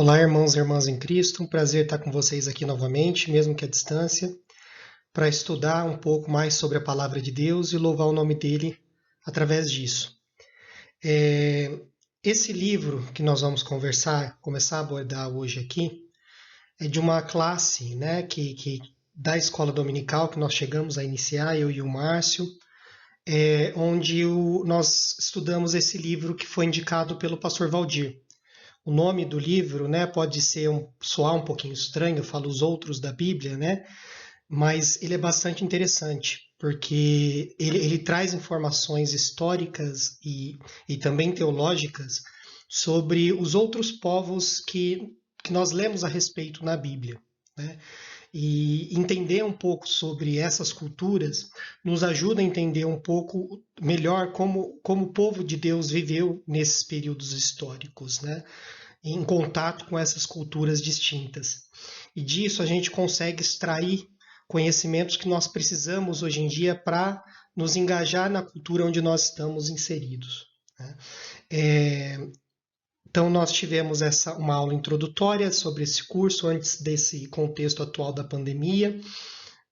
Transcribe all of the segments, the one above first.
Olá, irmãos e irmãs em Cristo, um prazer estar com vocês aqui novamente, mesmo que à distância, para estudar um pouco mais sobre a palavra de Deus e louvar o nome dele através disso. É, Esse livro que nós vamos começar a abordar hoje aqui, é de uma classe, né, da escola dominical que nós chegamos a iniciar, eu e o Márcio, onde nós estudamos esse livro que foi indicado pelo pastor Valdir. O nome do livro, né, pode soar um pouquinho estranho, eu falo os outros da Bíblia, né, mas ele é bastante interessante, porque ele traz informações históricas e também teológicas sobre os outros povos que nós lemos a respeito na Bíblia, né? E entender um pouco sobre essas culturas nos ajuda a entender um pouco melhor como o povo de Deus viveu nesses períodos históricos, né? Em contato com essas culturas distintas. E disso a gente consegue extrair conhecimentos que nós precisamos hoje em dia para nos engajar na cultura onde nós estamos inseridos, né? Então nós tivemos uma aula introdutória sobre esse curso antes desse contexto atual da pandemia,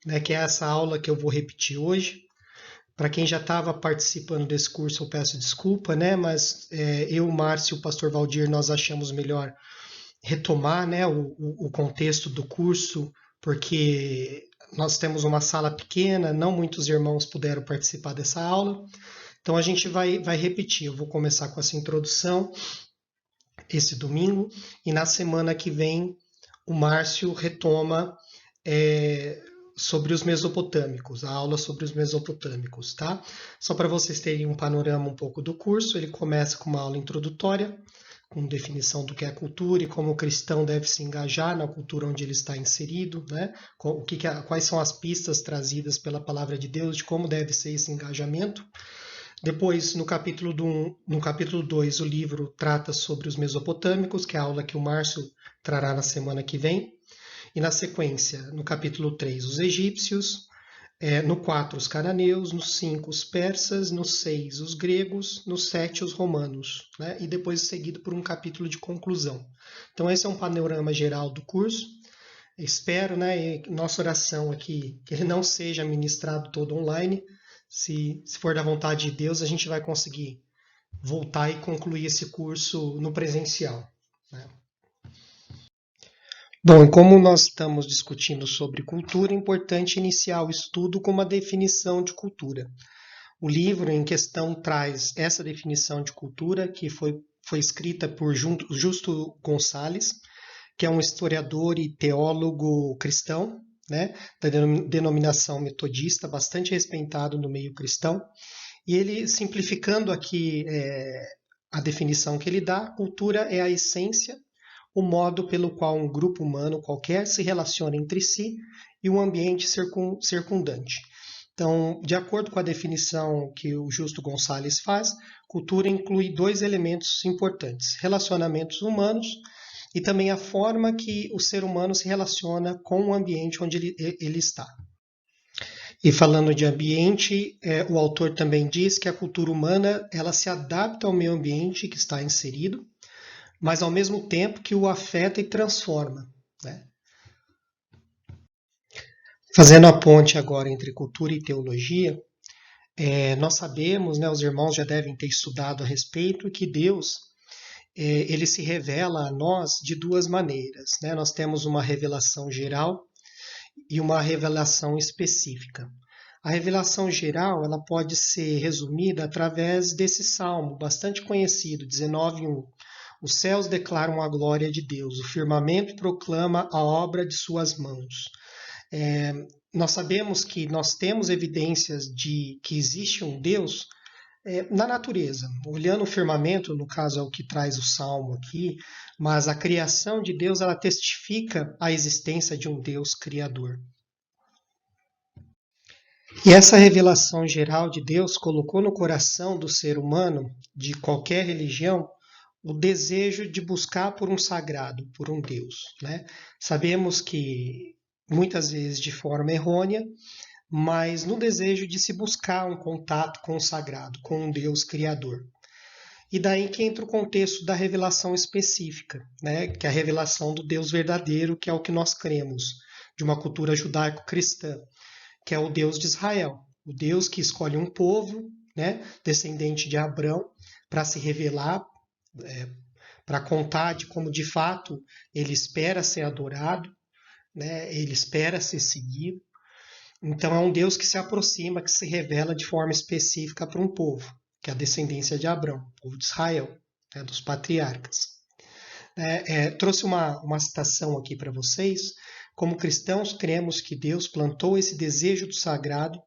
né, que é essa aula que eu vou repetir hoje. Para quem já estava participando desse curso, eu peço desculpa, né? Mas eu, o Márcio e o pastor Valdir, nós achamos melhor retomar, né, o contexto do curso, porque nós temos uma sala pequena, não muitos irmãos puderam participar dessa aula. Então a gente vai repetir. Eu vou começar com essa introdução esse domingo e na semana que vem o Márcio retoma é, sobre os mesopotâmicos, a aula sobre os mesopotâmicos, tá? Só para vocês terem um panorama um pouco do curso, ele começa com uma aula introdutória, com definição do que é cultura e como o cristão deve se engajar na cultura onde ele está inserido, né? Quais são as pistas trazidas pela palavra de Deus de como deve ser esse engajamento. Depois, no capítulo 2, o livro trata sobre os mesopotâmicos, que é a aula que o Márcio trará na semana que vem. E na sequência, no capítulo 3, os egípcios, no 4, os cananeus, no 5, os persas, no 6, os gregos, no 7, os romanos, né? E depois seguido por um capítulo de conclusão. Então esse é um panorama geral do curso. Espero, né, nossa oração aqui, que ele não seja ministrado todo online. Se for da vontade de Deus, a gente vai conseguir voltar e concluir esse curso no presencial, né? Bom, e como nós estamos discutindo sobre cultura, é importante iniciar o estudo com uma definição de cultura. O livro em questão traz essa definição de cultura, que foi escrita por Justo Gonçalves, que é um historiador e teólogo cristão, né, da denominação metodista, bastante respeitado no meio cristão. E ele, simplificando aqui a definição que ele dá, cultura é a essência, o modo pelo qual um grupo humano qualquer se relaciona entre si e o ambiente circundante. Então, de acordo com a definição que o Justo Gonçalves faz, cultura inclui dois elementos importantes: relacionamentos humanos e também a forma que o ser humano se relaciona com o ambiente onde ele está. E falando de ambiente, o autor também diz que a cultura humana ela se adapta ao meio ambiente que está inserido, mas ao mesmo tempo que o afeta e transforma, né? Fazendo a ponte agora entre cultura e teologia, nós sabemos, né, os irmãos já devem ter estudado a respeito, que Deus ele se revela a nós de duas maneiras, né? Nós temos uma revelação geral e uma revelação específica. A revelação geral ela pode ser resumida através desse salmo bastante conhecido, 19:1. Os céus declaram a glória de Deus, o firmamento proclama a obra de suas mãos. Nós sabemos que nós temos evidências de que existe um Deus na natureza. Olhando o firmamento, no caso é o que traz o salmo aqui, mas a criação de Deus ela testifica a existência de um Deus criador. E essa revelação geral de Deus colocou no coração do ser humano, de qualquer religião, o desejo de buscar por um sagrado, por um Deus, né? Sabemos que muitas vezes de forma errônea, mas no desejo de se buscar um contato com o sagrado, com um Deus criador. E daí que entra o contexto da revelação específica, né? Que é a revelação do Deus verdadeiro, que é o que nós cremos, de uma cultura judaico-cristã, que é o Deus de Israel, o Deus que escolhe um povo, né, descendente de Abrão, para se revelar, para contar de como de fato ele espera ser adorado, né, ele espera ser seguido. Então é um Deus que se aproxima, que se revela de forma específica para um povo, que é a descendência de Abrão, o povo de Israel, né, dos patriarcas. Trouxe uma citação aqui para vocês. Como cristãos, cremos que Deus plantou esse desejo do sagrado,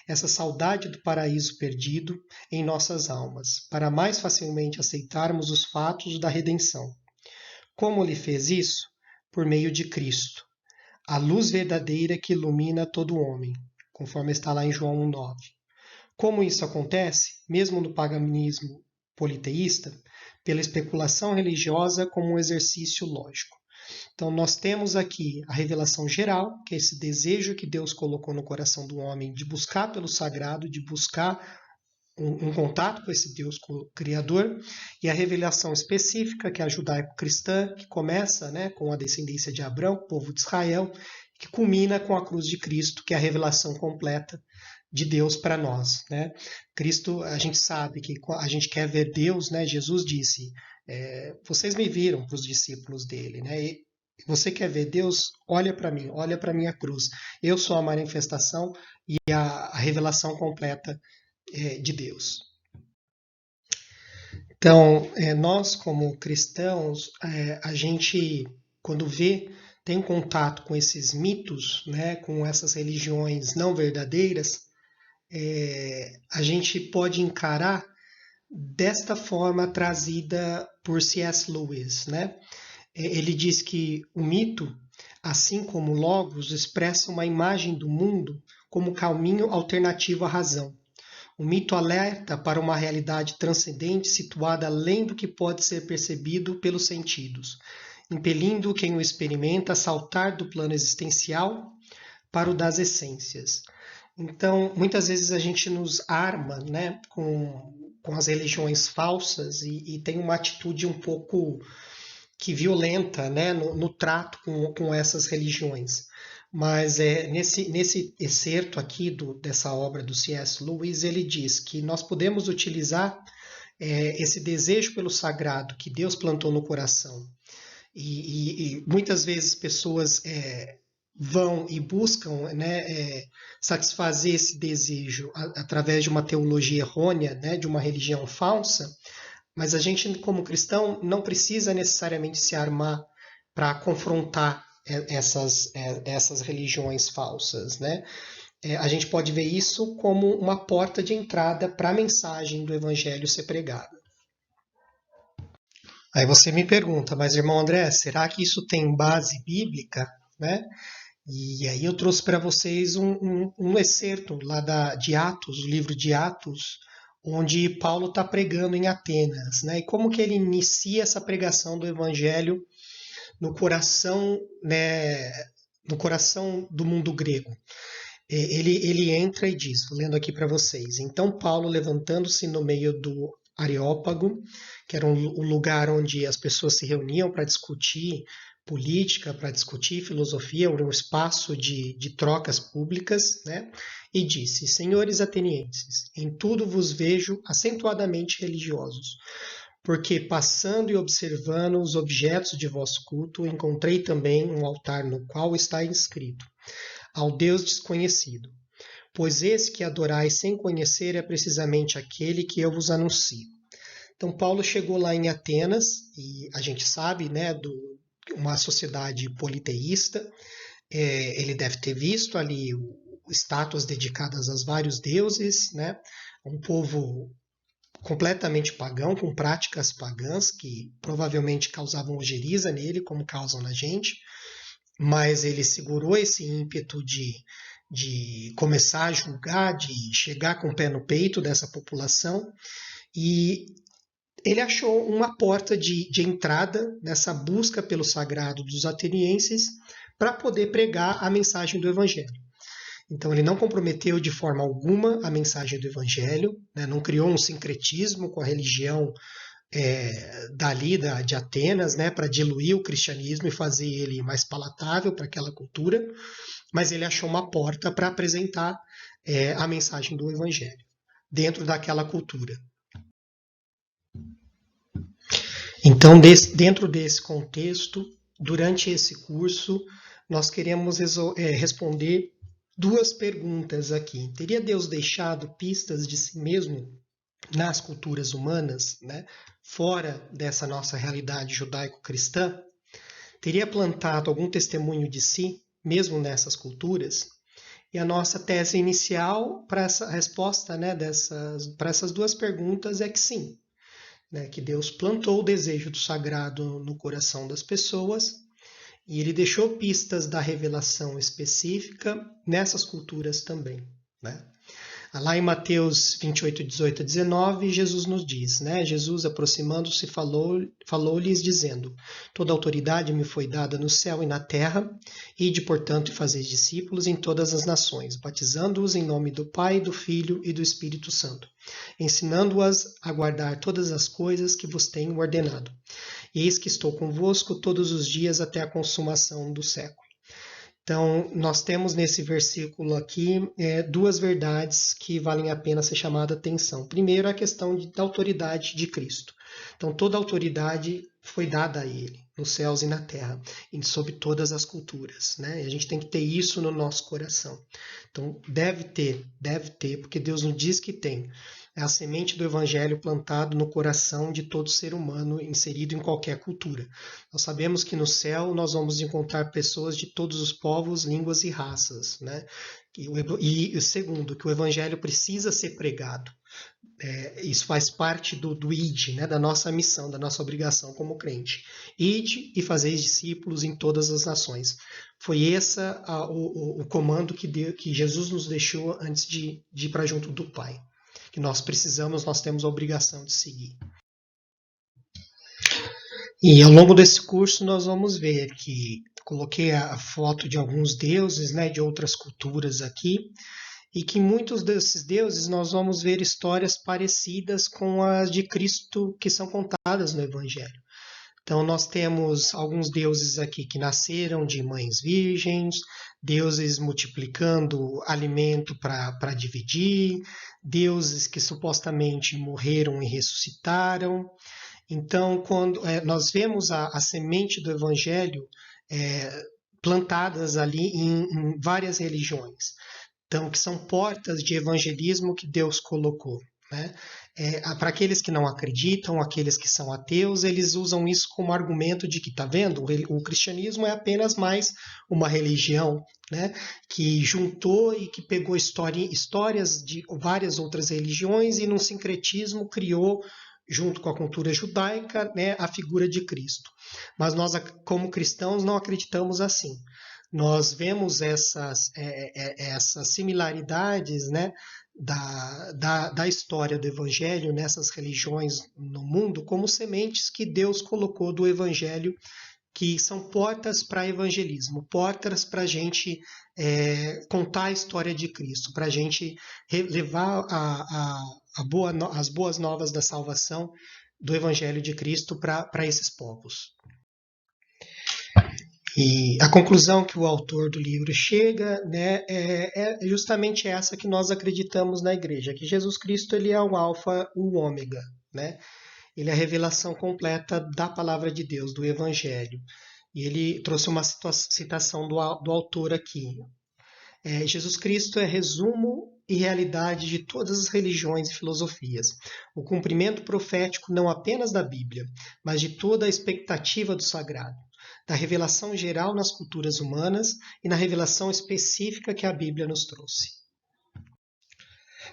essa saudade do paraíso perdido em nossas almas, para mais facilmente aceitarmos os fatos da redenção. Como ele fez isso? Por meio de Cristo, a luz verdadeira que ilumina todo homem, conforme está lá em João 1,9. Como isso acontece, mesmo no paganismo politeísta, pela especulação religiosa como um exercício lógico. Então, nós temos aqui a revelação geral, que é esse desejo que Deus colocou no coração do homem de buscar pelo sagrado, de buscar um contato com esse Deus criador, e a revelação específica, que é a judaico-cristã, que começa, né, com a descendência de Abrão, povo de Israel, que culmina com a cruz de Cristo, que é a revelação completa de Deus para nós, né? Cristo, a gente sabe que a gente quer ver Deus, né? Jesus disse, vocês me viram, para os discípulos dele, né? E você quer ver Deus? Olha para mim, olha para minha cruz. Eu sou a manifestação e a revelação completa de Deus. Então, nós como cristãos, a gente, quando tem contato com esses mitos, né, com essas religiões não verdadeiras, a gente pode encarar desta forma trazida por C.S. Lewis, né? Ele diz que o mito, assim como o logos, expressa uma imagem do mundo como caminho alternativo à razão. O mito alerta para uma realidade transcendente situada além do que pode ser percebido pelos sentidos, impelindo quem o experimenta a saltar do plano existencial para o das essências. Então, muitas vezes a gente nos arma, né, com as religiões falsas e tem uma atitude um pouco que violenta, né, no trato com essas religiões. Mas nesse excerto aqui dessa obra do C.S. Lewis, ele diz que nós podemos utilizar esse desejo pelo sagrado que Deus plantou no coração. E muitas vezes pessoas vão e buscam, né, satisfazer esse desejo através de uma teologia errônea, né, de uma religião falsa, mas a gente, como cristão, não precisa necessariamente se armar para confrontar essas religiões falsas, né? A gente pode ver isso como uma porta de entrada para a mensagem do evangelho ser pregada. Aí você me pergunta, mas irmão André, será que isso tem base bíblica, né? E aí eu trouxe para vocês um excerto lá de Atos, o livro de Atos, onde Paulo está pregando em Atenas, né? E como que ele inicia essa pregação do evangelho no coração, né, no coração do mundo grego. Ele entra e diz, vou lendo aqui para vocês, então Paulo, levantando-se no meio do Areópago, que era o lugar onde as pessoas se reuniam para discutir política, para discutir filosofia, era um espaço de trocas públicas, né? E disse, senhores atenienses, em tudo vos vejo acentuadamente religiosos, porque passando e observando os objetos de vosso culto, encontrei também um altar no qual está inscrito, ao Deus desconhecido. Pois esse que adorais sem conhecer é precisamente aquele que eu vos anuncio. Então Paulo chegou lá em Atenas, e a gente sabe, né, uma sociedade politeísta, ele deve ter visto ali estátuas dedicadas aos vários deuses, né, um povo completamente pagão, com práticas pagãs que provavelmente causavam ojeriza nele, como causam na gente, mas ele segurou esse ímpeto de começar a julgar, de chegar com o pé no peito dessa população, e ele achou uma porta de entrada nessa busca pelo sagrado dos atenienses para poder pregar a mensagem do evangelho. Então ele não comprometeu de forma alguma a mensagem do evangelho, né? Não criou um sincretismo com a religião de Atenas, né, para diluir o cristianismo e fazer ele mais palatável para aquela cultura, mas ele achou uma porta para apresentar a mensagem do evangelho dentro daquela cultura. Então, dentro desse contexto, durante esse curso, nós queremos responder duas perguntas aqui. Teria Deus deixado pistas de si mesmo nas culturas humanas, né, fora dessa nossa realidade judaico-cristã? Teria plantado algum testemunho de si, mesmo nessas culturas? E a nossa tese inicial para essa resposta, né, para essas duas perguntas é que sim, né, que Deus plantou o desejo do sagrado no coração das pessoas e ele deixou pistas da revelação específica nessas culturas também, né? Lá em Mateus 28, 18 a 19, Jesus nos diz, né? Jesus, aproximando-se, falou-lhes, dizendo: Toda autoridade me foi dada no céu e na terra, ide, portanto, e fazeis discípulos em todas as nações, batizando-os em nome do Pai, do Filho e do Espírito Santo, ensinando-as a guardar todas as coisas que vos tenho ordenado. E eis que estou convosco todos os dias até a consumação do século. Então, nós temos nesse versículo aqui duas verdades que valem a pena ser chamada a atenção. Primeiro, a questão da autoridade de Cristo. Então, toda a autoridade foi dada a ele, nos céus e na terra, e sobre todas as culturas, né? E a gente tem que ter isso no nosso coração. Então, deve ter, porque Deus nos diz que tem. É a semente do evangelho plantado no coração de todo ser humano inserido em qualquer cultura. Nós sabemos que no céu nós vamos encontrar pessoas de todos os povos, línguas e raças, né? E segundo, que o evangelho precisa ser pregado. Isso faz parte do ID, né, da nossa missão, da nossa obrigação como crente. Ide e fazeis discípulos em todas as nações. Foi esse o comando que Jesus nos deixou antes de ir para junto do Pai. Que nós temos a obrigação de seguir. E ao longo desse curso nós vamos ver que coloquei a foto de alguns deuses, né, de outras culturas aqui, e que muitos desses deuses nós vamos ver histórias parecidas com as de Cristo que são contadas no Evangelho. Então, nós temos alguns deuses aqui que nasceram de mães virgens, deuses multiplicando alimento para dividir, deuses que supostamente morreram e ressuscitaram. Então, quando nós vemos a semente do Evangelho plantadas ali em várias religiões, então, que são portas de evangelismo que Deus colocou, né? Para aqueles que não acreditam, aqueles que são ateus, eles usam isso como argumento de que, tá vendo, o cristianismo é apenas mais uma religião, né, que juntou e que pegou histórias de várias outras religiões e num sincretismo criou, junto com a cultura judaica, né, a figura de Cristo. Mas nós, como cristãos, não acreditamos assim. Nós vemos essas similaridades, né, da história do Evangelho nessas religiões no mundo como sementes que Deus colocou do Evangelho, que são portas para evangelismo, portas para a gente contar a história de Cristo, para a gente levar as boas novas da salvação do Evangelho de Cristo para esses povos. E a conclusão que o autor do livro chega, né, é justamente essa que nós acreditamos na igreja, que Jesus Cristo ele é o alfa, o ômega, né? Ele é a revelação completa da palavra de Deus, do evangelho. E ele trouxe uma citação do autor aqui. Jesus Cristo é resumo e realidade de todas as religiões e filosofias. O cumprimento profético não apenas da Bíblia, mas de toda a expectativa do sagrado, da revelação geral nas culturas humanas e na revelação específica que a Bíblia nos trouxe.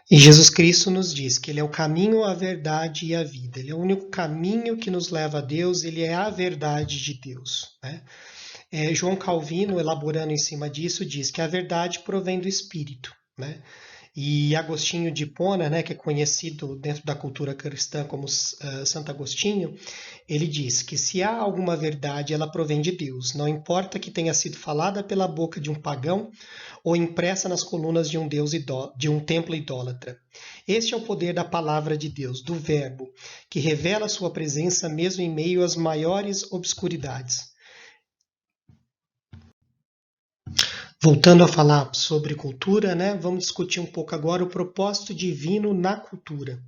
E Jesus Cristo nos diz que Ele é o caminho, a verdade e a vida. Ele é o único caminho que nos leva a Deus, Ele é a verdade de Deus, né? João Calvino, elaborando em cima disso, diz que a verdade provém do Espírito, né? E Agostinho de Hipona, né, que é conhecido dentro da cultura cristã como Santo Agostinho, ele diz que se há alguma verdade, ela provém de Deus, não importa que tenha sido falada pela boca de um pagão ou impressa nas colunas de um de um templo idólatra. Este é o poder da palavra de Deus, do Verbo, que revela sua presença mesmo em meio às maiores obscuridades. Voltando a falar sobre cultura, né, vamos discutir um pouco agora o propósito divino na cultura.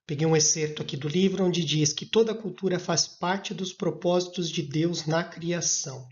Peguei um excerto aqui do livro onde diz que toda cultura faz parte dos propósitos de Deus na criação.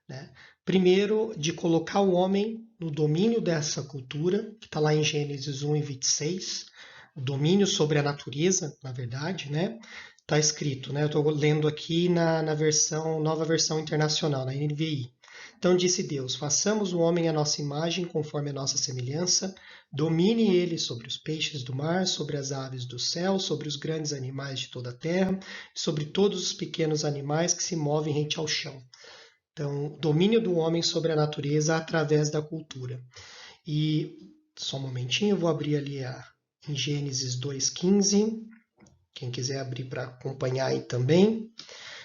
Né? Primeiro, de colocar o homem no domínio dessa cultura, que está lá em Gênesis 1 e 26, o domínio sobre a natureza, na verdade, né? Está escrito, né? Eu estou lendo aqui na nova versão internacional, na NVI. Então disse Deus: façamos o homem à nossa imagem, conforme a nossa semelhança, domine ele sobre os peixes do mar, sobre as aves do céu, sobre os grandes animais de toda a terra, sobre todos os pequenos animais que se movem rente ao chão. Então, domínio do homem sobre a natureza através da cultura. E só um momentinho, eu vou abrir ali em Gênesis 2,15. Quem quiser abrir para acompanhar aí também.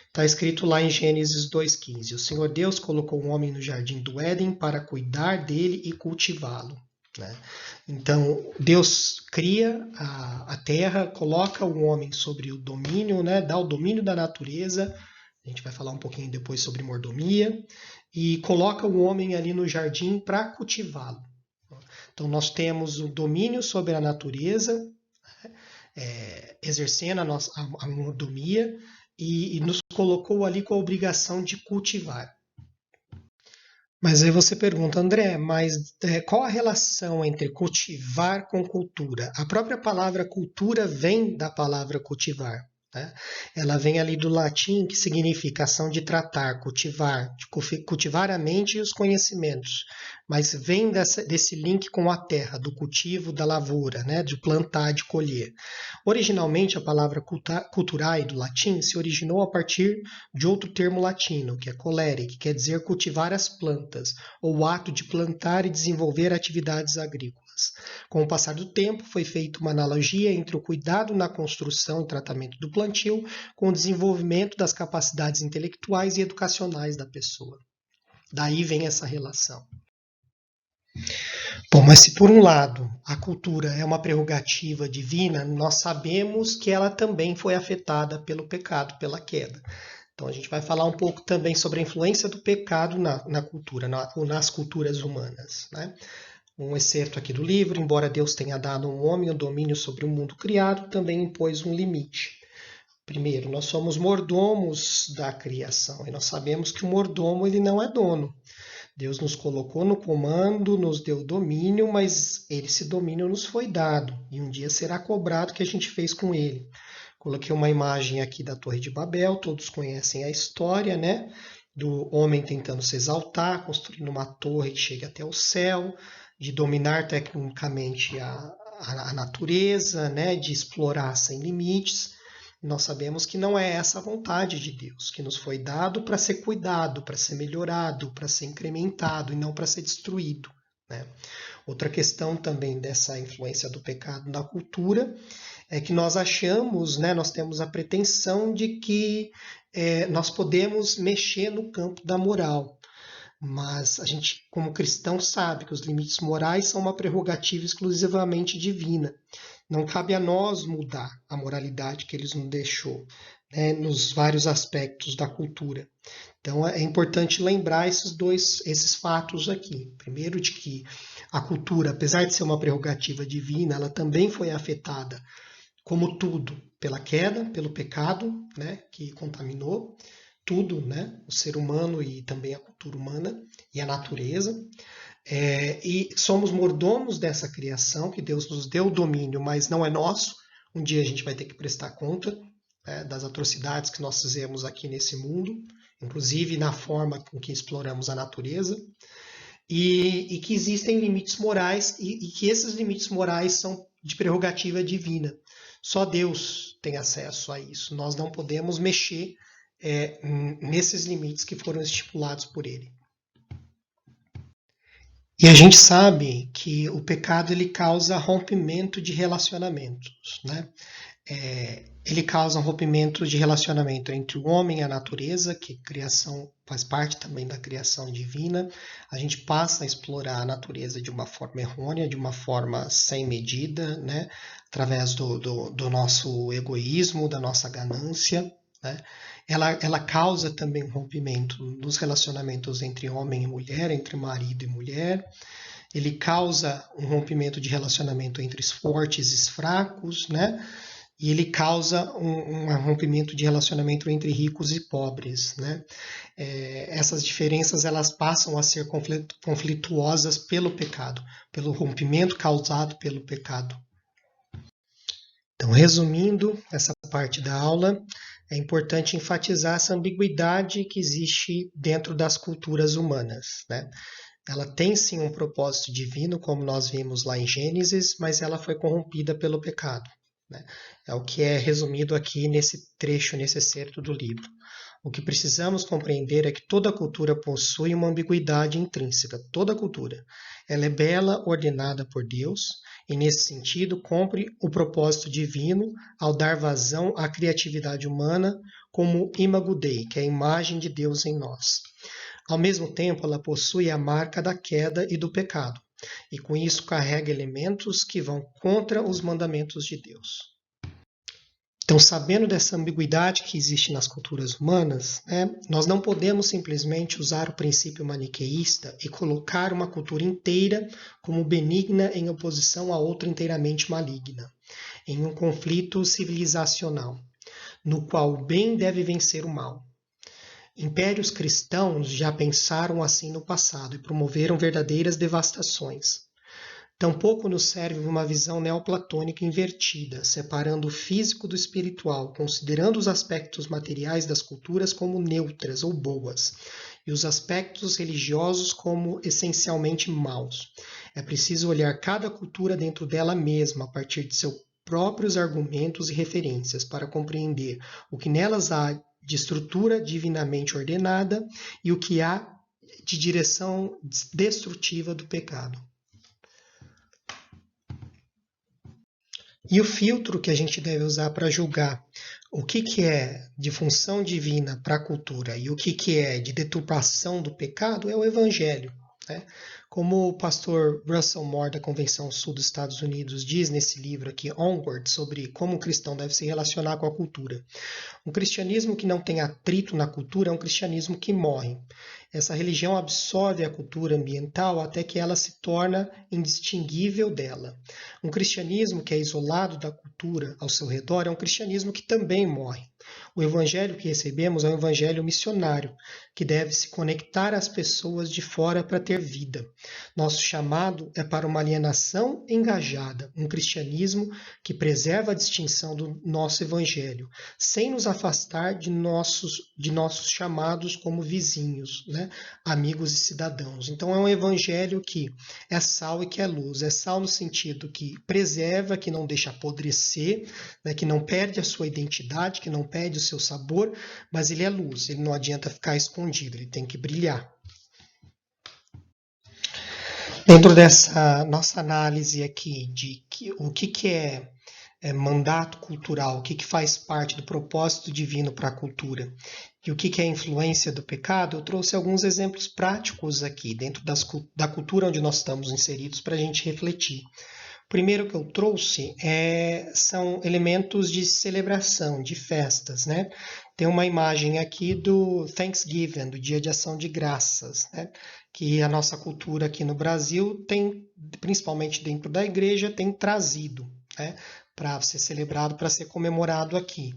Está escrito lá em Gênesis 2,15. O Senhor Deus colocou o homem no jardim do Éden para cuidar dele e cultivá-lo. Né? Então, Deus cria a terra, coloca o homem sobre o domínio, né? Dá o domínio da natureza. A gente vai falar um pouquinho depois sobre mordomia. E coloca o homem ali no jardim para cultivá-lo. Então, nós temos o domínio sobre a natureza, exercendo a mordomia, e nos colocou ali com a obrigação de cultivar. Mas aí você pergunta, André, mas qual a relação entre cultivar com cultura? A própria palavra cultura vem da palavra cultivar. Né? Ela vem ali do latim, que significa ação de tratar, cultivar, de cultivar a mente e os conhecimentos. Mas vem desse link com a terra, do cultivo, da lavoura, né? De plantar, de colher. Originalmente, a palavra culturae, do latim, se originou a partir de outro termo latino, que é colere, que quer dizer cultivar as plantas, ou o ato de plantar e desenvolver atividades agrícolas. Com o passar do tempo, foi feita uma analogia entre o cuidado na construção e tratamento do plantio com o desenvolvimento das capacidades intelectuais e educacionais da pessoa. Daí vem essa relação. Bom, mas se por um lado a cultura é uma prerrogativa divina, nós sabemos que ela também foi afetada pelo pecado, pela queda. Então a gente vai falar um pouco também sobre a influência do pecado na cultura, nas culturas humanas. Né? Um excerto aqui do livro: embora Deus tenha dado ao homem o domínio sobre o mundo criado, também impôs um limite. Primeiro, nós somos mordomos da criação e nós sabemos que o mordomo ele não é dono. Deus nos colocou no comando, nos deu domínio, mas esse domínio nos foi dado e um dia será cobrado o que a gente fez com ele. Coloquei uma imagem aqui da Torre de Babel, todos conhecem a história, né? Do homem tentando se exaltar, construindo uma torre que chega até o céu, de dominar tecnicamente a natureza, né? De explorar sem limites. Nós sabemos que não é essa a vontade de Deus, que nos foi dado para ser cuidado, para ser melhorado, para ser incrementado e não para ser destruído. Né? Outra questão também dessa influência do pecado na cultura é que nós achamos, né, nós temos a pretensão de que nós podemos mexer no campo da moral. Mas a gente, como cristão, sabe que os limites morais são uma prerrogativa exclusivamente divina. Não cabe a nós mudar a moralidade que ele nos deixou, né, nos vários aspectos da cultura. Então é importante lembrar esses fatos aqui. Primeiro, de que a cultura, apesar de ser uma prerrogativa divina, ela também foi afetada, como tudo, pela queda, pelo pecado, né, que contaminou tudo, né, o ser humano e também a cultura humana e a natureza. E somos mordomos dessa criação, que Deus nos deu o domínio, mas não é nosso. Um dia a gente vai ter que prestar conta, né, das atrocidades que nós fizemos aqui nesse mundo, inclusive na forma com que exploramos a natureza, e que existem limites morais e que esses limites morais são de prerrogativa divina. Só Deus tem acesso a isso. Nós não podemos mexer nesses limites que foram estipulados por ele. E a gente sabe que o pecado ele causa rompimento de relacionamentos, né? Ele causa um rompimento de relacionamento entre o homem e a natureza, que criação faz parte também da criação divina. A gente passa a explorar a natureza de uma forma errônea, de uma forma sem medida, né? Através do nosso egoísmo, da nossa ganância. Né? Ela causa também um rompimento nos relacionamentos entre homem e mulher, entre marido e mulher. Ele causa um rompimento de relacionamento entre os fortes e os fracos, né? E ele causa um rompimento de relacionamento entre ricos e pobres, né? Essas diferenças elas passam a ser conflituosas pelo pecado, pelo rompimento causado pelo pecado. Então, resumindo essa parte da aula, é importante enfatizar essa ambiguidade que existe dentro das culturas humanas, né? Ela tem sim um propósito divino, como nós vimos lá em Gênesis, mas ela foi corrompida pelo pecado. Né? É o que é resumido aqui nesse trecho, nesse excerto do livro. O que precisamos compreender é que toda cultura possui uma ambiguidade intrínseca, toda cultura. Ela é bela, ordenada por Deus, e nesse sentido cumpre o propósito divino ao dar vazão à criatividade humana como imago Dei, que é a imagem de Deus em nós. Ao mesmo tempo, ela possui a marca da queda e do pecado, e com isso carrega elementos que vão contra os mandamentos de Deus. Então, sabendo dessa ambiguidade que existe nas culturas humanas, nós não podemos simplesmente usar o princípio maniqueísta e colocar uma cultura inteira como benigna em oposição a outra inteiramente maligna, em um conflito civilizacional, no qual o bem deve vencer o mal. Impérios cristãos já pensaram assim no passado e promoveram verdadeiras devastações. Tampouco nos serve uma visão neoplatônica invertida, separando o físico do espiritual, considerando os aspectos materiais das culturas como neutras ou boas, e os aspectos religiosos como essencialmente maus. É preciso olhar cada cultura dentro dela mesma, a partir de seus próprios argumentos e referências, para compreender o que nelas há de estrutura divinamente ordenada e o que há de direção destrutiva do pecado. E o filtro que a gente deve usar para julgar o que é de função divina para a cultura e o que é de deturpação do pecado é o Evangelho. Né? Como o pastor Russell Moore, da Convenção Sul dos Estados Unidos, diz nesse livro aqui, Onward, sobre como o cristão deve se relacionar com a cultura. Um cristianismo que não tem atrito na cultura é um cristianismo que morre. Essa religião absorve a cultura ambiental até que ela se torna indistinguível dela. Um cristianismo que é isolado da cultura ao seu redor é um cristianismo que também morre. O evangelho que recebemos é um evangelho missionário, que deve se conectar às pessoas de fora para ter vida. Nosso chamado é para uma alienação engajada, um cristianismo que preserva a distinção do nosso evangelho, sem nos afastar de nossos chamados como vizinhos, né? Amigos e cidadãos. Então é um evangelho que é sal e que é luz. É sal no sentido que preserva, que não deixa apodrecer, né? Que não perde a sua identidade, que não perde o seu sabor, mas ele é luz, ele não adianta ficar escondido, ele tem que brilhar. Dentro dessa nossa análise aqui de o que é mandato cultural, o que faz parte do propósito divino para a cultura e o que é influência do pecado, eu trouxe alguns exemplos práticos aqui dentro da cultura onde nós estamos inseridos para a gente refletir. O primeiro que eu trouxe são elementos de celebração, de festas, né? Tem uma imagem aqui do Thanksgiving, do Dia de Ação de Graças, né? Que a nossa cultura aqui no Brasil tem, principalmente dentro da igreja, tem trazido, né? Para ser celebrado, para ser comemorado aqui.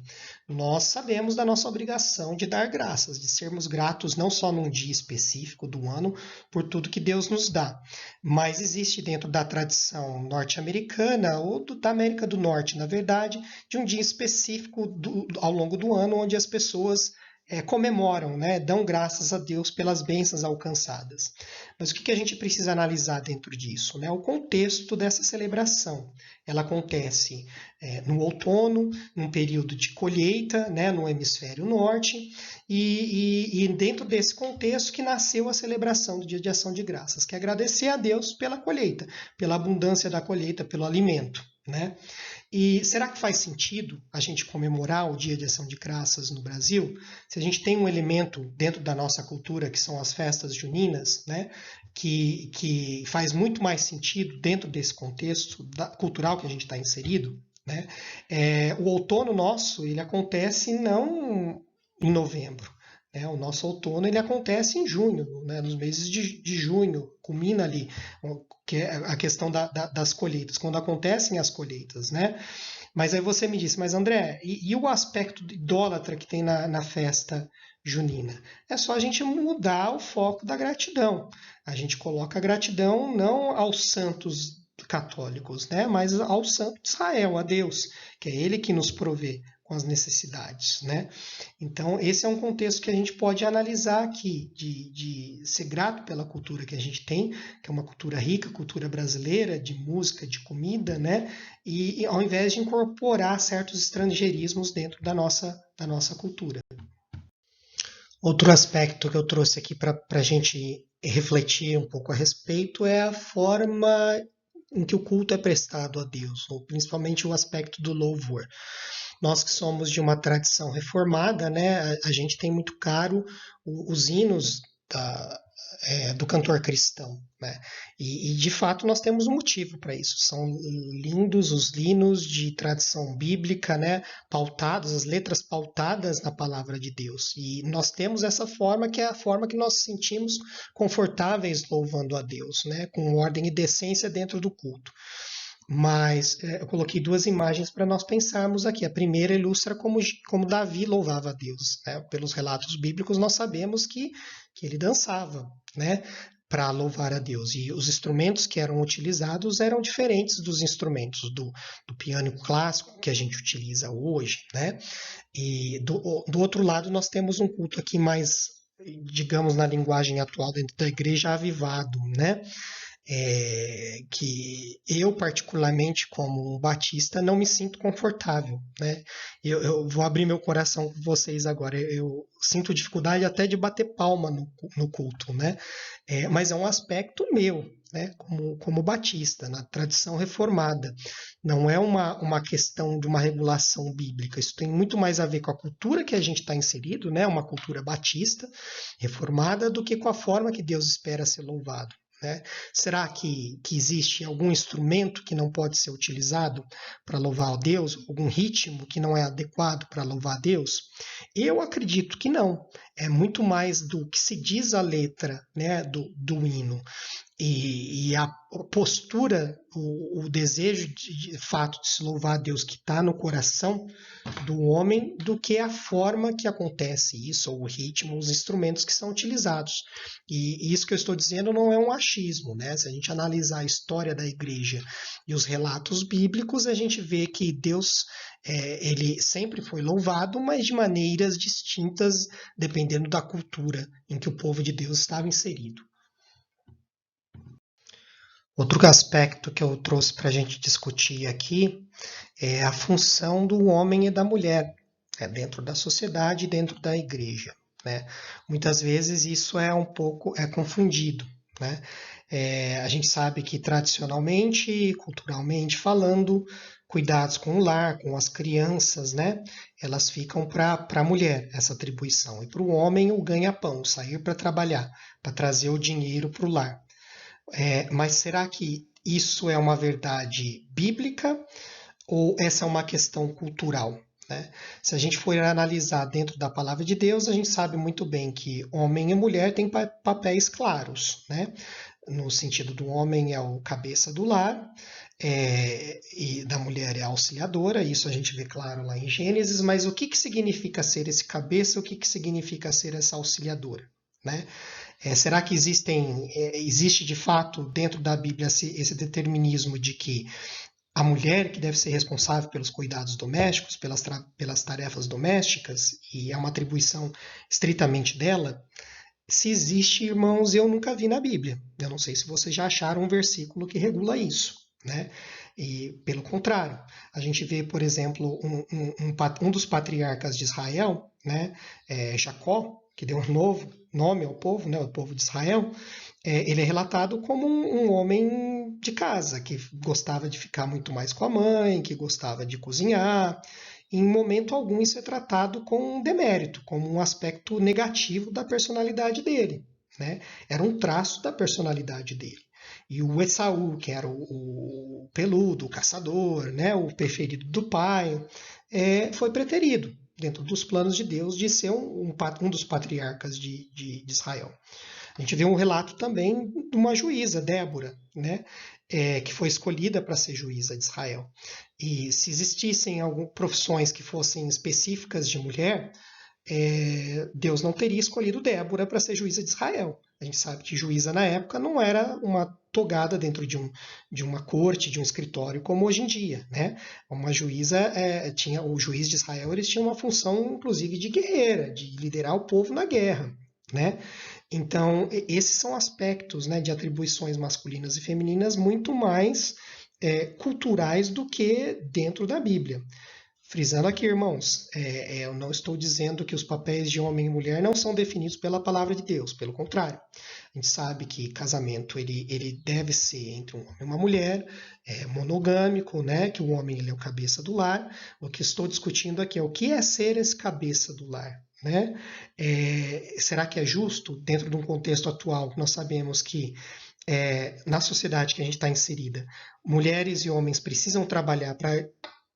Nós sabemos da nossa obrigação de dar graças, de sermos gratos não só num dia específico do ano por tudo que Deus nos dá, mas existe dentro da tradição norte-americana ou da América do Norte, na verdade, de um dia específico ao longo do ano onde as pessoas comemoram, né? Dão graças a Deus pelas bênçãos alcançadas. Mas o que a gente precisa analisar dentro disso? Né? O contexto dessa celebração. Ela acontece no outono, num período de colheita, né? No hemisfério norte, e dentro desse contexto que nasceu a celebração do Dia de Ação de Graças, que é agradecer a Deus pela colheita, pela abundância da colheita, pelo alimento, né? E será que faz sentido a gente comemorar o Dia de Ação de Graças no Brasil? Se a gente tem um elemento dentro da nossa cultura, que são as festas juninas, né, que faz muito mais sentido dentro desse contexto cultural que a gente está inserido, né? O outono nosso, ele acontece não em novembro. Né? O nosso outono ele acontece em junho, né? Nos meses de junho, culmina ali, que é a questão das colheitas, quando acontecem as colheitas, né? Mas aí você me disse, mas André, e o aspecto idólatra que tem na festa junina? É só a gente mudar o foco da gratidão. A gente coloca a gratidão não aos santos católicos, né? Mas ao santo de Israel, a Deus, que é ele que nos provê com as necessidades, né? Então, esse é um contexto que a gente pode analisar aqui, de ser grato pela cultura que a gente tem, que é uma cultura rica, cultura brasileira, de música, de comida, né? E ao invés de incorporar certos estrangeirismos dentro da nossa cultura. Outro aspecto que eu trouxe aqui para a gente refletir um pouco a respeito é a forma em que o culto é prestado a Deus, ou principalmente o aspecto do louvor. Nós que somos de uma tradição reformada, né, a gente tem muito caro os hinos do cantor cristão, né? E de fato nós temos um motivo para isso. São lindos os hinos de tradição bíblica, né? Pautados, as letras pautadas na palavra de Deus. E nós temos essa forma que é a forma que nós sentimos confortáveis louvando a Deus, né? Com ordem e decência dentro do culto. Mas eu coloquei duas imagens para nós pensarmos aqui. A primeira ilustra como Davi louvava a Deus. Né? Pelos relatos bíblicos, nós sabemos que ele dançava, né? Para louvar a Deus. E os instrumentos que eram utilizados eram diferentes dos instrumentos do piano clássico que a gente utiliza hoje. Né? E do outro lado, nós temos um culto aqui mais, digamos, na linguagem atual dentro da igreja, avivado, né? Que eu, particularmente, como um batista, não me sinto confortável. Né? Eu vou abrir meu coração com vocês agora. Eu sinto dificuldade até de bater palma no culto, né? Mas é um aspecto meu, né? Como batista, na tradição reformada. Não é uma questão de uma regulação bíblica. Isso tem muito mais a ver com a cultura que a gente está inserido, né? Uma cultura batista, reformada, do que com a forma que Deus espera ser louvado. Né? Será que existe algum instrumento que não pode ser utilizado para louvar a Deus? Algum ritmo que não é adequado para louvar a Deus? Eu acredito que não. É muito mais do que se diz a letra, né, do hino. E a postura, o desejo de fato de se louvar a Deus que está no coração do homem, do que a forma que acontece isso, ou o ritmo, os instrumentos que são utilizados. E isso que eu estou dizendo não é um achismo, né? Se a gente analisar a história da igreja e os relatos bíblicos, a gente vê que Deus ele sempre foi louvado, mas de maneiras distintas, dependendo da cultura em que o povo de Deus estava inserido. Outro aspecto que eu trouxe para a gente discutir aqui é a função do homem e da mulher dentro da sociedade e dentro da igreja. Né? Muitas vezes isso é um pouco confundido. Né? A gente sabe que tradicionalmente e culturalmente falando, cuidados com o lar, com as crianças, né? Elas ficam para a mulher, essa atribuição. E para o homem, o ganha-pão, sair para trabalhar, para trazer o dinheiro para o lar. Mas será que isso é uma verdade bíblica ou essa é uma questão cultural? Né? Se a gente for analisar dentro da palavra de Deus, a gente sabe muito bem que homem e mulher têm papéis claros. Né? No sentido do homem é o cabeça do lar e da mulher é a auxiliadora, isso a gente vê claro lá em Gênesis, mas o que significa ser esse cabeça, o que significa ser essa auxiliadora? Né? Será que existe de fato dentro da Bíblia esse determinismo de que a mulher que deve ser responsável pelos cuidados domésticos, pelas tarefas domésticas, e é uma atribuição estritamente dela. Se existe, irmãos, eu nunca vi na Bíblia. Eu não sei se vocês já acharam um versículo que regula isso, né? E, pelo contrário, a gente vê, por exemplo, um dos patriarcas de Israel, né, Jacó, que deu um novo nome ao povo, né, o povo de Israel, ele é relatado como um homem de casa, que gostava de ficar muito mais com a mãe, que gostava de cozinhar. Em momento algum isso é tratado com um demérito, como um aspecto negativo da personalidade dele, né? Era um traço da personalidade dele. E o Esaú, que era o peludo, o caçador, né, o preferido do pai, foi preterido dentro dos planos de Deus de ser um dos patriarcas de Israel. A gente vê um relato também de uma juíza, Débora, né, que foi escolhida para ser juíza de Israel. E se existissem algumas profissões que fossem específicas de mulher, Deus não teria escolhido Débora para ser juíza de Israel. A gente sabe que juíza na época não era uma togada dentro de uma corte, de um escritório, como hoje em dia, né? Uma juíza o juiz de Israel, eles tinham uma função, inclusive, de guerreira, de liderar o povo na guerra, né? Então, esses são aspectos, né, de atribuições masculinas e femininas muito mais culturais do que dentro da Bíblia. Frisando aqui, irmãos, eu não estou dizendo que os papéis de homem e mulher não são definidos pela palavra de Deus, pelo contrário. A gente sabe que casamento ele deve ser entre um homem e uma mulher, monogâmico, né? Que o homem ele é o cabeça do lar. O que estou discutindo aqui é o que é ser esse cabeça do lar, né? Será que é justo dentro de um contexto atual? Nós sabemos que na sociedade que a gente está inserida, mulheres e homens precisam trabalhar para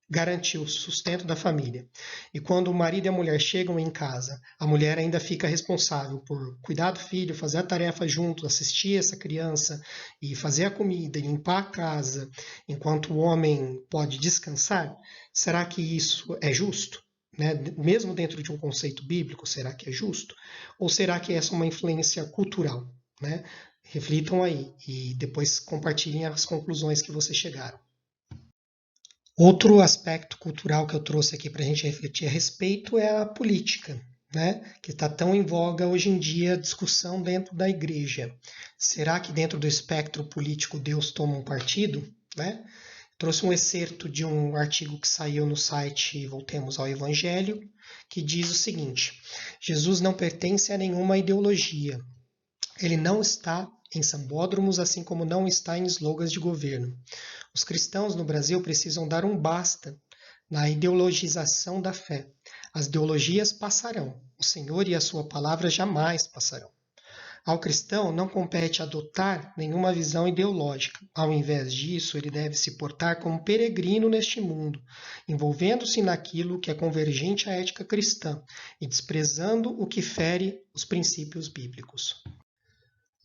garantir o sustento da família. E quando o marido e a mulher chegam em casa, a mulher ainda fica responsável por cuidar do filho, fazer a tarefa junto, assistir essa criança e fazer a comida, limpar a casa, enquanto o homem pode descansar. Será que isso é justo? Né? Mesmo dentro de um conceito bíblico, será que é justo? Ou será que essa é uma influência cultural? Né? Reflitam aí e depois compartilhem as conclusões que vocês chegaram. Outro aspecto cultural que eu trouxe aqui para a gente refletir a respeito é a política, né? Que está tão em voga hoje em dia a discussão dentro da igreja. Será que dentro do espectro político Deus toma um partido? Né? Trouxe um excerto de um artigo que saiu no site Voltemos ao Evangelho, que diz o seguinte: Jesus não pertence a nenhuma ideologia. Ele não está em sambódromos, assim como não está em slogans de governo. Os cristãos no Brasil precisam dar um basta na ideologização da fé. As ideologias passarão, o Senhor e a sua palavra jamais passarão. Ao cristão não compete adotar nenhuma visão ideológica. Ao invés disso, ele deve se portar como peregrino neste mundo, envolvendo-se naquilo que é convergente à ética cristã e desprezando o que fere os princípios bíblicos.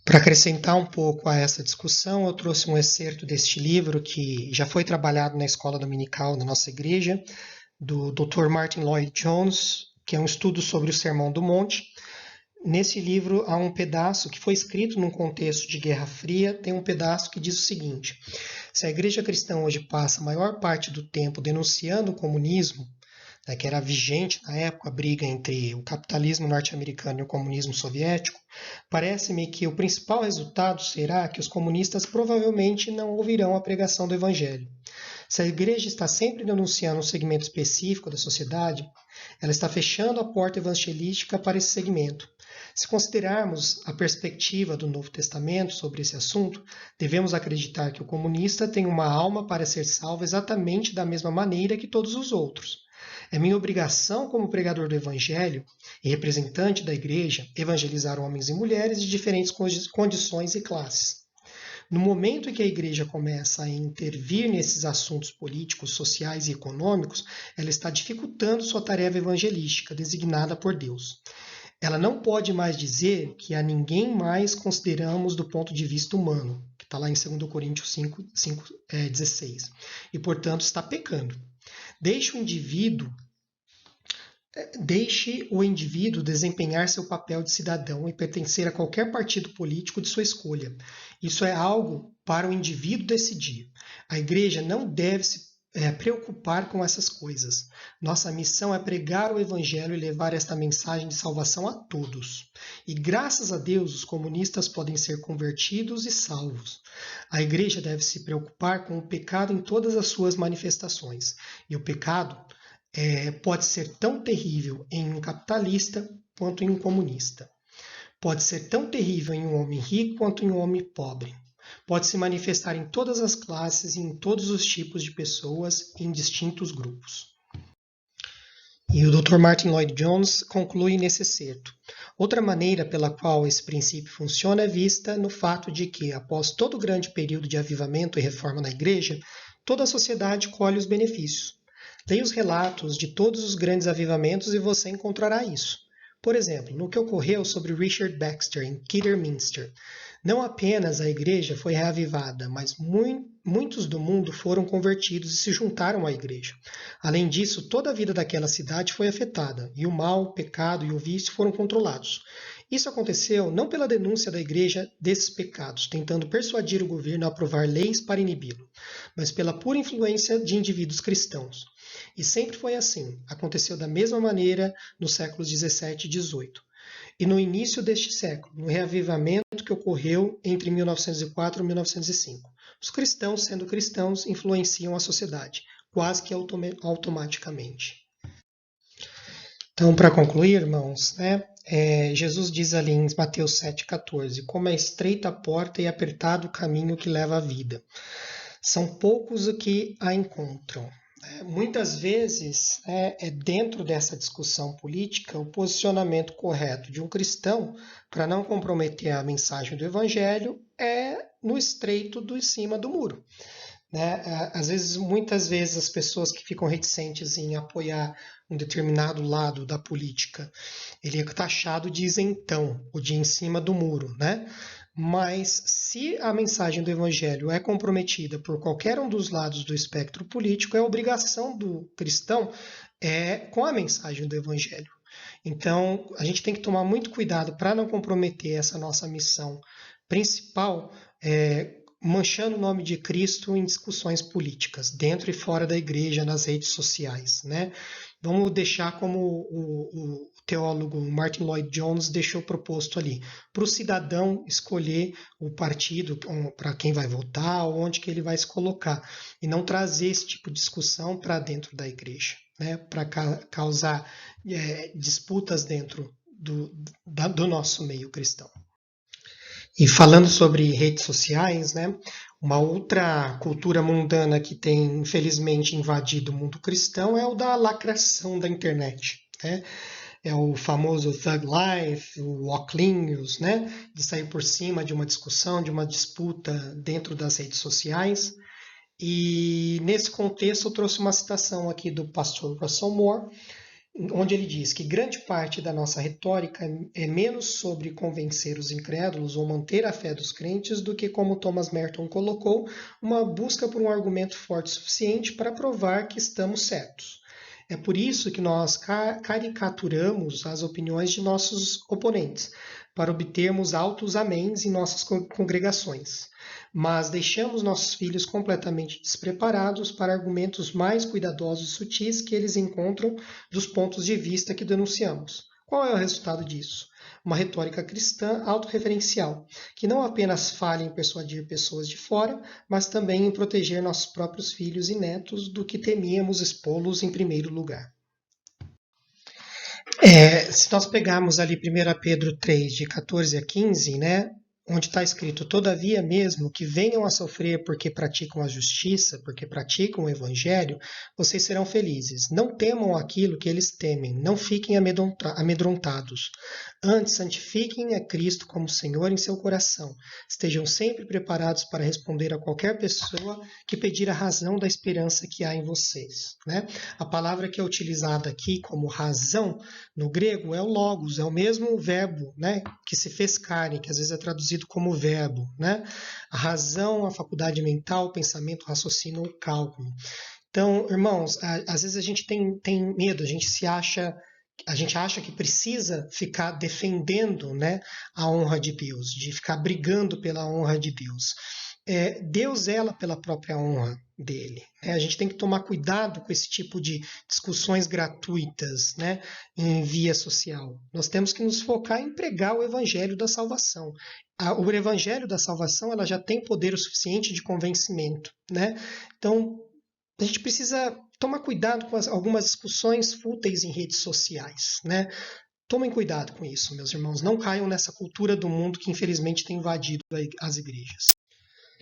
Para acrescentar um pouco a essa discussão, eu trouxe um excerto deste livro que já foi trabalhado na escola dominical da nossa igreja, do Dr. Martin Lloyd-Jones, que é um estudo sobre o Sermão do Monte. Nesse livro há um pedaço que foi escrito num contexto de Guerra Fria, tem um pedaço que diz o seguinte: se a igreja cristã hoje passa a maior parte do tempo denunciando o comunismo, que era vigente na época, a briga entre o capitalismo norte-americano e o comunismo soviético, parece-me que o principal resultado será que os comunistas provavelmente não ouvirão a pregação do Evangelho. Se a igreja está sempre denunciando um segmento específico da sociedade, ela está fechando a porta evangelística para esse segmento. Se considerarmos a perspectiva do Novo Testamento sobre esse assunto, devemos acreditar que o comunista tem uma alma para ser salvo exatamente da mesma maneira que todos os outros. É minha obrigação como pregador do Evangelho e representante da igreja evangelizar homens e mulheres de diferentes condições e classes. No momento em que a igreja começa a intervir nesses assuntos políticos, sociais e econômicos, ela está dificultando sua tarefa evangelística designada por Deus. Ela não pode mais dizer que a ninguém mais consideramos do ponto de vista humano, que está lá em 2 Coríntios 5:16, e portanto está pecando. Deixa o indivíduo Deixe o indivíduo desempenhar seu papel de cidadão e pertencer a qualquer partido político de sua escolha. Isso é algo para o indivíduo decidir. A igreja não deve se preocupar com essas coisas. Nossa missão é pregar o evangelho e levar esta mensagem de salvação a todos. E graças a Deus, os comunistas podem ser convertidos e salvos. A igreja deve se preocupar com o pecado em todas as suas manifestações. E o pecado pode ser tão terrível em um capitalista quanto em um comunista. Pode ser tão terrível em um homem rico quanto em um homem pobre. Pode se manifestar em todas as classes e em todos os tipos de pessoas em distintos grupos. E o Dr. Martin Lloyd Jones conclui nesse excerto. Outra maneira pela qual esse princípio funciona é vista no fato de que, após todo o grande período de avivamento e reforma na igreja, toda a sociedade colhe os benefícios. Leia os relatos de todos os grandes avivamentos e você encontrará isso. Por exemplo, no que ocorreu sobre Richard Baxter em Kidderminster, não apenas a igreja foi reavivada, mas muitos do mundo foram convertidos e se juntaram à igreja. Além disso, toda a vida daquela cidade foi afetada, e o mal, o pecado e o vício foram controlados. Isso aconteceu não pela denúncia da igreja desses pecados, tentando persuadir o governo a aprovar leis para inibi-lo, mas pela pura influência de indivíduos cristãos. E sempre foi assim. Aconteceu da mesma maneira nos séculos 17 e 18. E no início deste século, no reavivamento que ocorreu entre 1904 e 1905. Os cristãos, sendo cristãos, influenciam a sociedade, quase que automaticamente. Então, para concluir, irmãos, Jesus diz ali em Mateus 7,14, como é estreita a porta e apertado o caminho que leva à vida. São poucos os que a encontram. Muitas vezes, dentro dessa discussão política, o posicionamento correto de um cristão, para não comprometer a mensagem do evangelho, é no estreito do em cima do muro. Muitas vezes, as pessoas que ficam reticentes em apoiar um determinado lado da política, ele é taxado de isentão, ou de em cima do muro, Mas se a mensagem do evangelho é comprometida por qualquer um dos lados do espectro político, é obrigação do cristão com a mensagem do evangelho. Então, a gente tem que tomar muito cuidado para não comprometer essa nossa missão principal, manchando o nome de Cristo em discussões políticas, dentro e fora da igreja, nas redes sociais. Vamos deixar como o teólogo Martin Lloyd Jones deixou proposto ali, para o cidadão escolher o partido para quem vai votar, onde que ele vai se colocar, e não trazer esse tipo de discussão para dentro da igreja, para causar disputas dentro do nosso meio cristão. E falando sobre redes sociais, uma outra cultura mundana que tem, infelizmente, invadido o mundo cristão é o da lacração da internet. É o famoso Thug Life, o Oclinhos, de sair por cima de uma discussão, de uma disputa dentro das redes sociais. E nesse contexto eu trouxe uma citação aqui do pastor Russell Moore, onde ele diz que grande parte da nossa retórica é menos sobre convencer os incrédulos ou manter a fé dos crentes do que, como Thomas Merton colocou, uma busca por um argumento forte o suficiente para provar que estamos certos. É por isso que nós caricaturamos as opiniões de nossos oponentes, para obtermos altos améns em nossas congregações. Mas deixamos nossos filhos completamente despreparados para argumentos mais cuidadosos e sutis que eles encontram dos pontos de vista que denunciamos. Qual é o resultado disso? Uma retórica cristã autorreferencial, que não apenas falha em persuadir pessoas de fora, mas também em proteger nossos próprios filhos e netos do que temíamos expô-los em primeiro lugar. Se nós pegarmos ali 1 Pedro 3, de 14 a 15, onde está escrito, todavia mesmo que venham a sofrer porque praticam a justiça, porque praticam o evangelho, vocês serão felizes. Não temam aquilo que eles temem, não fiquem amedrontados. Antes, santifiquem a Cristo como Senhor em seu coração. Estejam sempre preparados para responder a qualquer pessoa que pedir a razão da esperança que há em vocês. A palavra que é utilizada aqui como razão, no grego, é o logos, é o mesmo verbo, que se fez carne, que às vezes é traduzido como verbo. A razão, a faculdade mental, o pensamento, o raciocínio, o cálculo. Então, irmãos, às vezes a gente tem medo, a gente se acha a gente acha que precisa ficar defendendo, né, a honra de Deus, de ficar brigando pela honra de Deus. Deus zela pela própria honra dele. Né? A gente tem que tomar cuidado com esse tipo de discussões gratuitas, né, em via social. Nós temos que nos focar em pregar o evangelho da salvação. O evangelho da salvação, ela já tem poder o suficiente de convencimento, né? Então, a gente precisa tomar cuidado com algumas discussões fúteis em redes sociais, né? Tomem cuidado com isso, meus irmãos. Não caiam nessa cultura do mundo que infelizmente tem invadido as igrejas.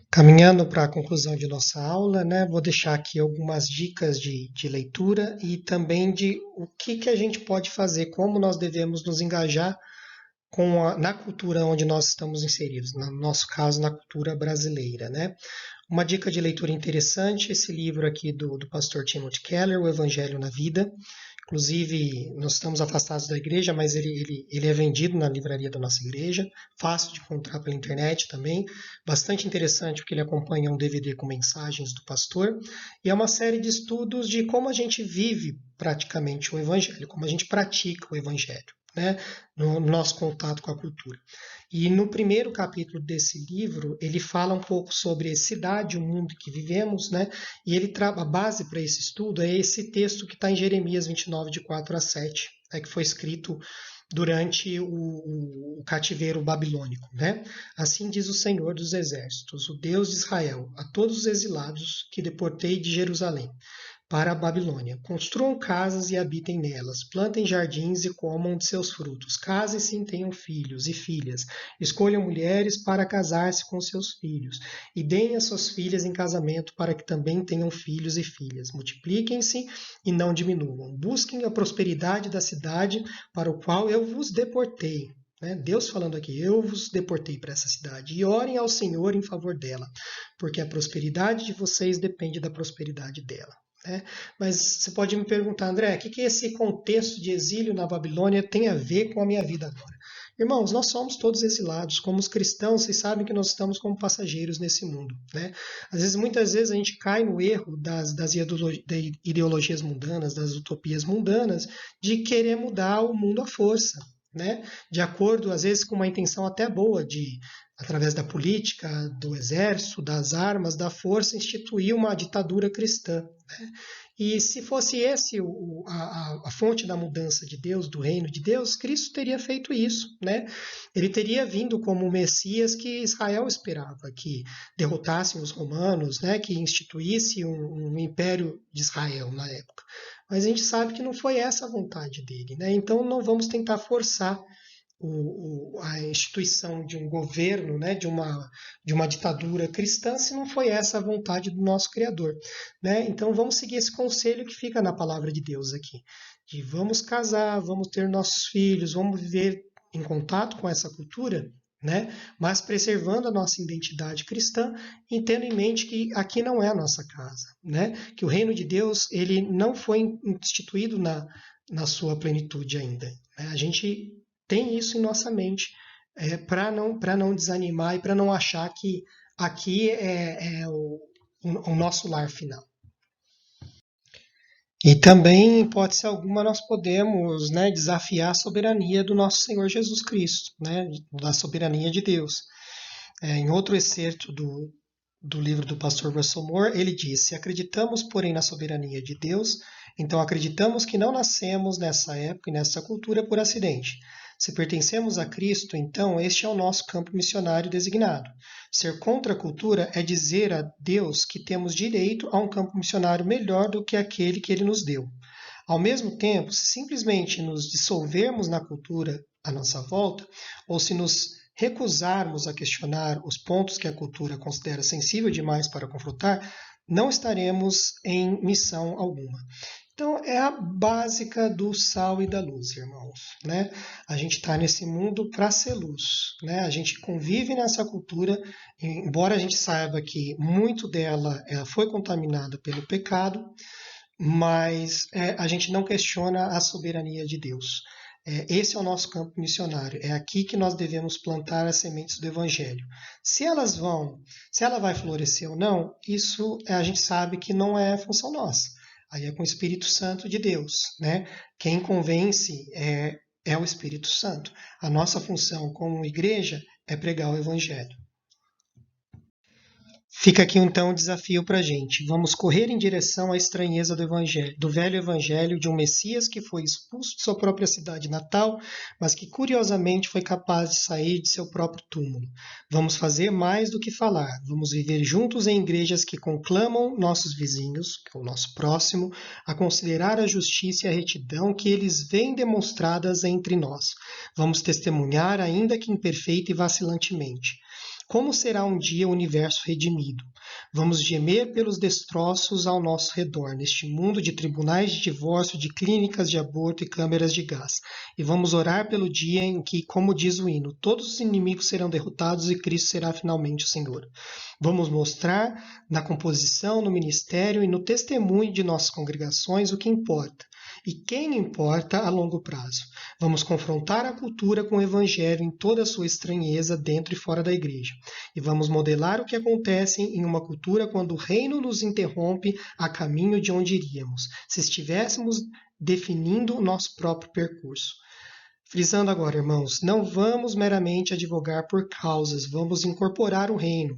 Caminhando para a conclusão de nossa aula, né, vou deixar aqui algumas dicas de leitura e também de o que a gente pode fazer, como nós devemos nos engajar na cultura onde nós estamos inseridos, no nosso caso, na cultura brasileira. Né? Uma dica de leitura interessante, esse livro aqui do pastor Timothy Keller, O Evangelho na Vida. Inclusive, nós estamos afastados da igreja, mas ele é vendido na livraria da nossa igreja, fácil de encontrar pela internet também, bastante interessante porque ele acompanha um DVD com mensagens do pastor, e é uma série de estudos de como a gente vive praticamente o evangelho, como a gente pratica o evangelho, né, no nosso contato com a cultura. E no primeiro capítulo desse livro, ele fala um pouco sobre a cidade, o mundo que vivemos, né? E a base para esse estudo é esse texto que está em Jeremias 29, de 4 a 7, né? Que foi escrito durante o cativeiro babilônico, né? Assim diz o Senhor dos Exércitos, o Deus de Israel, a todos os exilados que deportei de Jerusalém para a Babilônia. Construam casas e habitem nelas, plantem jardins e comam de seus frutos, casem-se e tenham filhos e filhas, escolham mulheres para casar-se com seus filhos, e deem as suas filhas em casamento para que também tenham filhos e filhas. Multipliquem-se e não diminuam. Busquem a prosperidade da cidade para o qual eu vos deportei. Deus falando aqui, eu vos deportei para essa cidade, e orem ao Senhor em favor dela, porque a prosperidade de vocês depende da prosperidade dela. Mas você pode me perguntar, André, o que esse contexto de exílio na Babilônia tem a ver com a minha vida agora? Irmãos, nós somos todos exilados. Como os cristãos, vocês sabem que nós estamos como passageiros nesse mundo. Né? Muitas vezes a gente cai no erro das ideologias mundanas, das utopias mundanas, de querer mudar o mundo à força. Né? De acordo, às vezes, com uma intenção até boa de, através da política, do exército, das armas, da força, instituir uma ditadura cristã. Né? E se fosse esse a fonte da mudança de Deus, do reino de Deus, Cristo teria feito isso. Né? Ele teria vindo como o Messias que Israel esperava, que derrotasse os romanos, né? Que instituísse um império de Israel na época. Mas a gente sabe que não foi essa a vontade dele. Né? Então não vamos tentar forçar a instituição de um governo, né, de uma ditadura cristã, se não foi essa a vontade do nosso Criador. Né? Então vamos seguir esse conselho que fica na palavra de Deus aqui, de vamos casar, vamos ter nossos filhos, vamos viver em contato com essa cultura, né? Mas preservando a nossa identidade cristã e tendo em mente que aqui não é a nossa casa. Né? Que o reino de Deus ele não foi instituído na sua plenitude ainda. Né? A gente tem isso em nossa mente para não desanimar e para não achar que aqui é o nosso lar final. E também, em hipótese alguma, nós podemos, né, desafiar a soberania do nosso Senhor Jesus Cristo, né, da soberania de Deus. Em outro excerto do livro do pastor Russell Moore, ele diz: se acreditamos, porém, na soberania de Deus, então acreditamos que não nascemos nessa época e nessa cultura por acidente. Se pertencemos a Cristo, então este é o nosso campo missionário designado. Ser contra a cultura é dizer a Deus que temos direito a um campo missionário melhor do que aquele que Ele nos deu. Ao mesmo tempo, se simplesmente nos dissolvermos na cultura à nossa volta, ou se nos recusarmos a questionar os pontos que a cultura considera sensível demais para confrontar, não estaremos em missão alguma. Então, é a básica do sal e da luz, irmãos. Né? A gente está nesse mundo para ser luz. Né? A gente convive nessa cultura, embora a gente saiba que muito dela foi contaminada pelo pecado, mas a gente não questiona a soberania de Deus. Esse é o nosso campo missionário. É aqui que nós devemos plantar as sementes do Evangelho. Se ela vai florescer ou não, isso a gente sabe que não é função nossa. Aí é com o Espírito Santo de Deus, né? Quem convence é o Espírito Santo. A nossa função como igreja é pregar o Evangelho. Fica aqui então o desafio para a gente. Vamos correr em direção à estranheza do Evangelho, do velho Evangelho de um Messias que foi expulso de sua própria cidade natal, mas que curiosamente foi capaz de sair de seu próprio túmulo. Vamos fazer mais do que falar. Vamos viver juntos em igrejas que conclamam nossos vizinhos, que é o nosso próximo, a considerar a justiça e a retidão que eles veem demonstradas entre nós. Vamos testemunhar, ainda que imperfeita e vacilantemente. Como será um dia o universo redimido? Vamos gemer pelos destroços ao nosso redor, neste mundo de tribunais de divórcio, de clínicas de aborto e câmeras de gás. E vamos orar pelo dia em que, como diz o hino, todos os inimigos serão derrotados e Cristo será finalmente o Senhor. Vamos mostrar na composição, no ministério e no testemunho de nossas congregações o que importa. E quem importa a longo prazo. Vamos confrontar a cultura com o Evangelho em toda a sua estranheza dentro e fora da igreja. E vamos modelar o que acontece em uma cultura quando o reino nos interrompe a caminho de onde iríamos, se estivéssemos definindo o nosso próprio percurso. Frisando agora, irmãos, não vamos meramente advogar por causas, vamos incorporar o reino.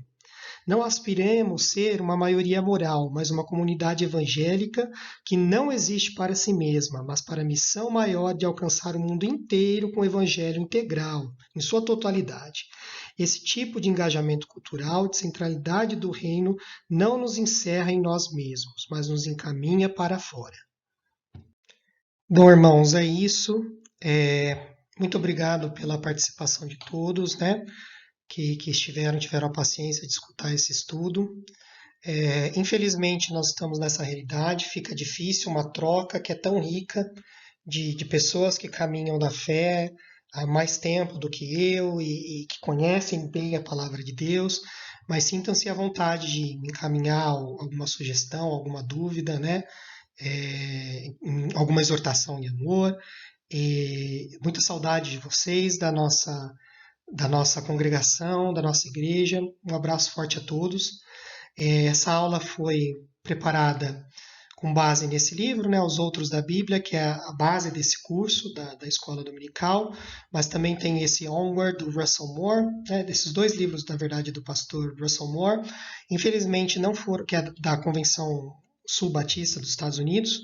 Não aspiremos ser uma maioria moral, mas uma comunidade evangélica que não existe para si mesma, mas para a missão maior de alcançar o mundo inteiro com o evangelho integral, em sua totalidade. Esse tipo de engajamento cultural, de centralidade do reino, não nos encerra em nós mesmos, mas nos encaminha para fora. Bom, irmãos, é isso. Muito obrigado pela participação de todos, né? Que tiveram a paciência de escutar esse estudo. Infelizmente, nós estamos nessa realidade, fica difícil uma troca que é tão rica de pessoas que caminham na fé há mais tempo do que eu e que conhecem bem a palavra de Deus, mas sintam-se à vontade de me encaminhar alguma sugestão, alguma dúvida, né? Alguma exortação de amor. Muita saudade de vocês, da nossa congregação, da nossa igreja. Um abraço forte a todos. Essa aula foi preparada com base nesse livro, né, Os Outros da Bíblia, que é a base desse curso da Escola Dominical, mas também tem esse Onward, do Russell Moore, né, desses dois livros, na verdade, do pastor Russell Moore. Infelizmente não foram, que é da Convenção Sul-Batista dos Estados Unidos,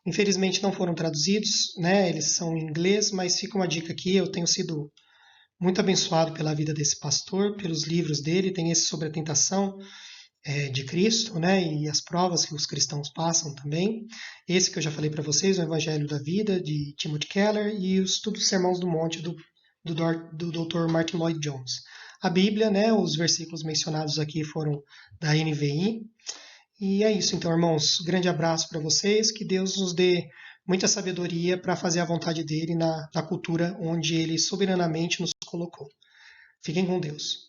infelizmente não foram traduzidos, né, eles são em inglês, mas fica uma dica aqui, eu tenho sido muito abençoado pela vida desse pastor, pelos livros dele, tem esse sobre a tentação de Cristo, né, e as provas que os cristãos passam também. Esse que eu já falei para vocês, o Evangelho da Vida, de Timothy Keller, e os Estudos Sermãos do Monte, do Dr. Martin Lloyd Jones. A Bíblia, né, os versículos mencionados aqui foram da NVI. E é isso, então, irmãos. Grande abraço para vocês, que Deus nos dê muita sabedoria para fazer a vontade dele na cultura onde ele soberanamente nos colocou. Fiquem com Deus.